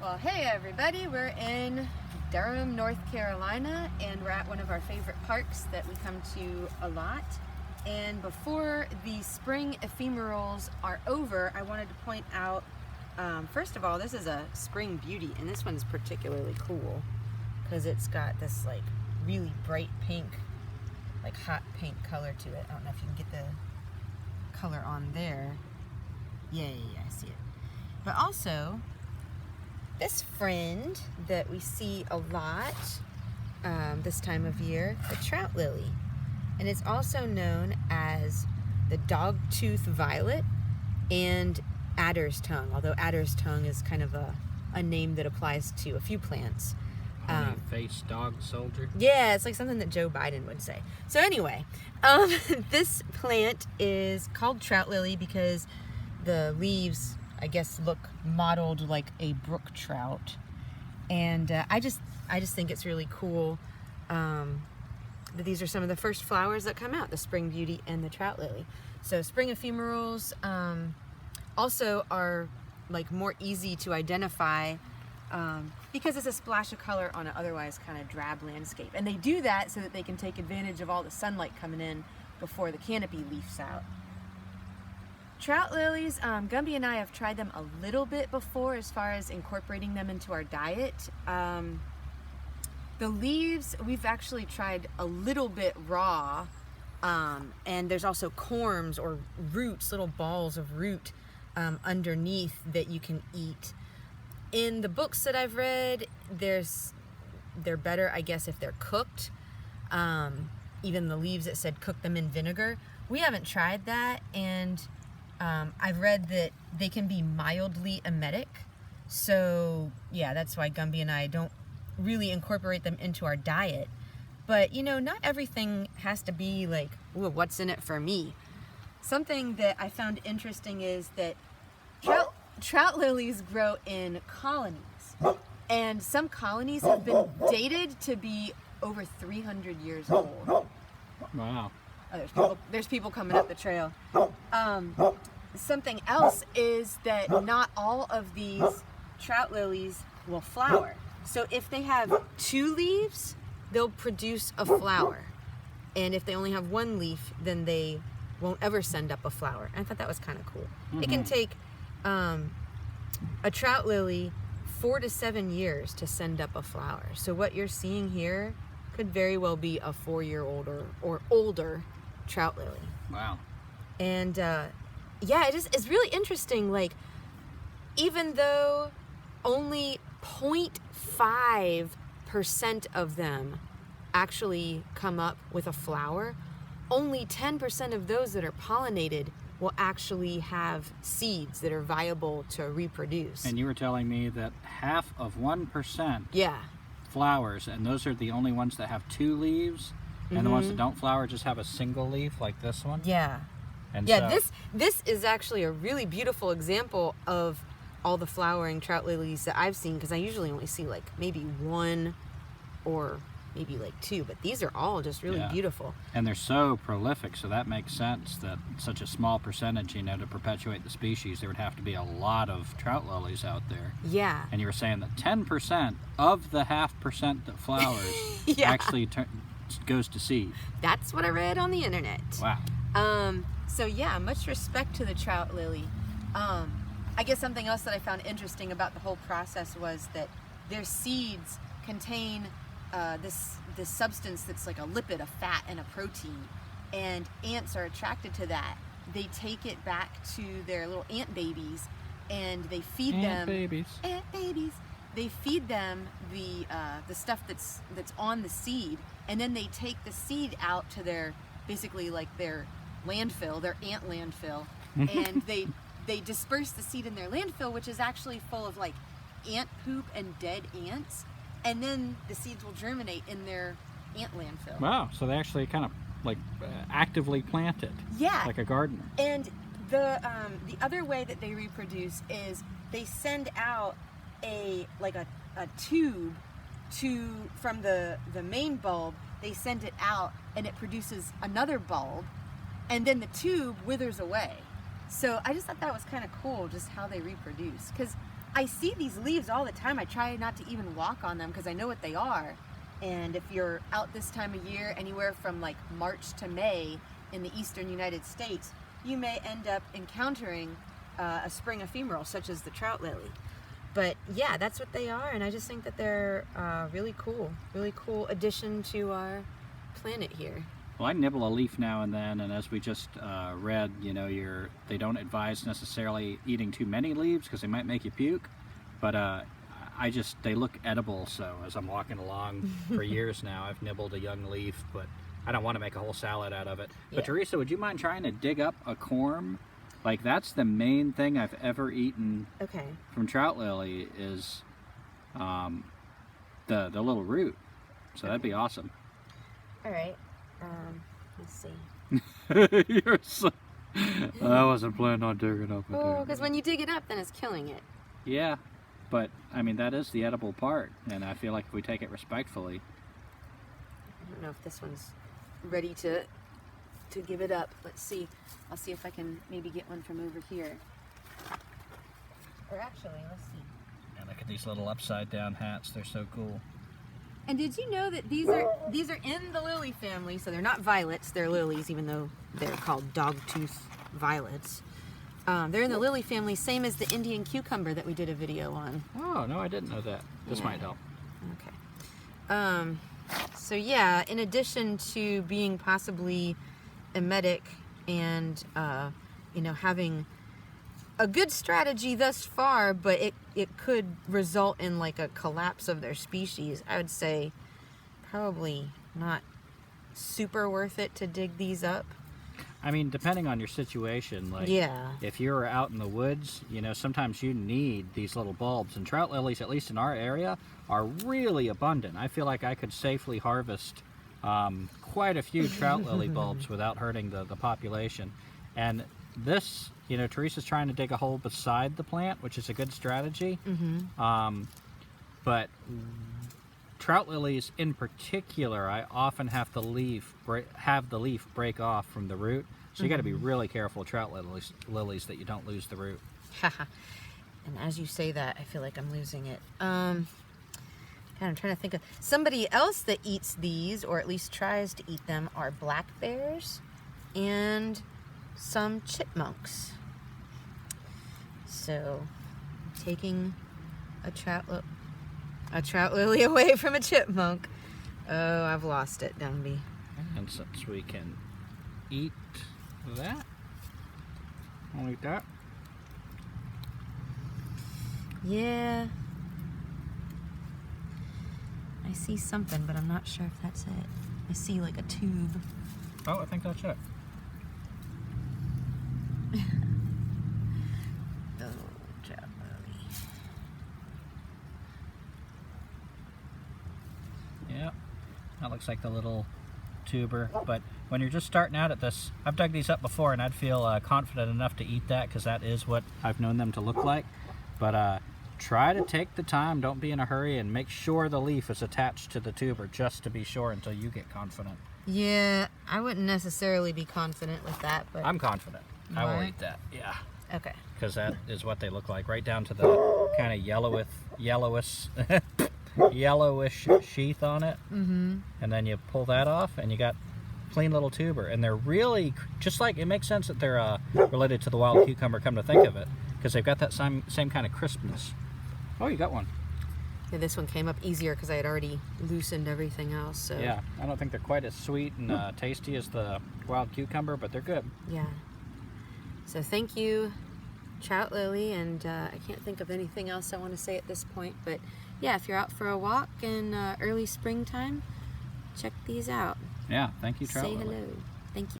Well, hey everybody, we're in Durham, North Carolina, and we're at one of our favorite parks that we come to a lot. And before the spring ephemerals are over, I wanted to point out, first of all, this is a spring beauty, and this one's particularly cool because it's got this like really bright pink, like hot pink color to it. I don't know if you can get the color on there. Yeah, I see it. But also, this friend that we see a lot this time of year, the trout lily. And it's also known as the dogtooth violet and adder's tongue, although adder's tongue is kind of a name that applies to a few plants. Face dog soldier? Yeah, it's like something that Joe Biden would say. So anyway, this plant is called trout lily because the leaves, I guess, look mottled like a brook trout, and I just think it's really cool that these are some of the first flowers that come out, the spring beauty and the trout lily. So spring ephemerals also are like more easy to identify because it's a splash of color on an otherwise kind of drab landscape, and they do that so that they can take advantage of all the sunlight coming in before the canopy leafs out. Trout lilies, Gumby and I have tried them a little bit before as far as incorporating them into our diet. The leaves, we've actually tried a little bit raw, and there's also corms or roots, little balls of root underneath that you can eat. In the books that I've read, they're better, I guess, if they're cooked. Even the leaves that said cook them in vinegar. We haven't tried that, and I've read that they can be mildly emetic, so yeah, that's why Gumby and I don't really incorporate them into our diet. But you know, not everything has to be like, ooh, what's in it for me? Something that I found interesting is that trout lilies grow in colonies, and some colonies have been dated to be over 300 years old. Wow. Oh, there's people coming up the trail. Something else is that not all of these trout lilies will flower. So if they have 2 leaves, they'll produce a flower. And if they only have 1 leaf, then they won't ever send up a flower. I thought that was kind of cool. Mm-hmm. It can take a trout lily 4 to 7 years to send up a flower. So what you're seeing here could very well be a 4-year-old or older trout lily. Wow. And yeah, it's really interesting. Like, even though only 0.5% of them actually come up with a flower, only 10% of those that are pollinated will actually have seeds that are viable to reproduce. And you were telling me that half of 1% yeah. flowers, and those are the only ones that have 2 leaves, and the ones that don't flower just have a single leaf, like this one? Yeah. And yeah, so, this is actually a really beautiful example of all the flowering trout lilies that I've seen, because I usually only see like maybe 1 or maybe like 2, but these are all just really beautiful. And they're so prolific, so that makes sense that such a small percentage, you know, to perpetuate the species, there would have to be a lot of trout lilies out there. Yeah. And you were saying that 10% of the 0.5% that flowers actually goes to seed. That's what I read on the internet. Wow. So yeah, much respect to the trout lily. I guess something else that I found interesting about the whole process was that their seeds contain this substance that's like a lipid, a fat, and a protein. And ants are attracted to that. They take it back to their little ant babies, and they feed them. Ant babies. They feed them the stuff that's on the seed, and then they take the seed out to their, basically like their landfill, their ant landfill, and they disperse the seed in their landfill, which is actually full of like ant poop and dead ants, and then the seeds will germinate in their ant landfill. Wow, so they actually kind of like actively plant it. Yeah. Like a gardener. And the other way that they reproduce is they send out a tube from the main bulb. They send it out, and it produces another bulb, and then the tube withers away. So I just thought that was kind of cool, just how they reproduce. Because I see these leaves all the time. I try not to even walk on them because I know what they are. And if you're out this time of year, anywhere from like March to May in the eastern United States, you may end up encountering a spring ephemeral such as the trout lily. But yeah, that's what they are, and I just think that they're really cool addition to our planet here. Well, I nibble a leaf now and then, and as we just read, you know, they don't advise necessarily eating too many leaves because they might make you puke, but they look edible, so as I'm walking along for years now, I've nibbled a young leaf, but I don't want to make a whole salad out of it. Yeah. But Teresa, would you mind trying to dig up a corm? Like, that's the main thing I've ever eaten from trout lily is the little root. So that'd be awesome. All right. Let's see. You're so... I wasn't planning on digging up. Oh, because when you dig it up, then it's killing it. Yeah, but I mean that is the edible part, and I feel like if we take it respectfully. I don't know if this one's ready to give it up. Let's see. I'll see if I can maybe get one from over here. Or actually, let's see. Yeah, look at these little upside down hats. They're so cool. And did you know that these are in the lily family? So they're not violets, they're lilies, even though they're called dogtooth violets. They're in the lily family, same as the Indian cucumber that we did a video on. Oh, no, I didn't know that. This might help. Okay. So yeah, in addition to being possibly emetic and you know, having a good strategy thus far, but it could result in like a collapse of their species, I would say probably not super worth it to dig these up. I mean, depending on your situation, like if you're out in the woods, you know, sometimes you need these little bulbs, and trout lilies, at least in our area, are really abundant. I feel like I could safely harvest quite a few trout lily bulbs without hurting the population. And this, you know, Teresa's trying to dig a hole beside the plant, which is a good strategy. But trout lilies in particular, I often have the leaf break off from the root. So you got to be really careful, trout lilies, that you don't lose the root. And as you say that, I feel like I'm losing it. I'm trying to think of somebody else that eats these, or at least tries to eat them, are black bears and some chipmunks. So taking a trout lily away from a chipmunk. Oh, I've lost it, Dumby. And since we can eat that, I'll eat that. Yeah. I see something, but I'm not sure if that's it. I see like a tube. Oh, I think that's it. Oh, trout lily. Yeah, that looks like the little tuber. But when you're just starting out at this, I've dug these up before, and I'd feel confident enough to eat that because that is what I've known them to look like. But try to take the time, don't be in a hurry, and make sure the leaf is attached to the tuber just to be sure until you get confident. Yeah, I wouldn't necessarily be confident with that, but I'm confident. I will eat that, yeah. Okay. Because that is what they look like, right down to the kind of yellowish sheath on it. And then you pull that off, and you got clean little tuber. And they're really, just like, it makes sense that they're related to the wild cucumber, come to think of it, because they've got that same kind of crispness. Oh, you got one. Yeah, this one came up easier because I had already loosened everything else. So yeah, I don't think they're quite as sweet and tasty as the wild cucumber, but they're good. Yeah. So thank you, trout lily, and I can't think of anything else I want to say at this point. But yeah, if you're out for a walk in early springtime, check these out. Yeah, thank you, trout lily. lily. Say hello.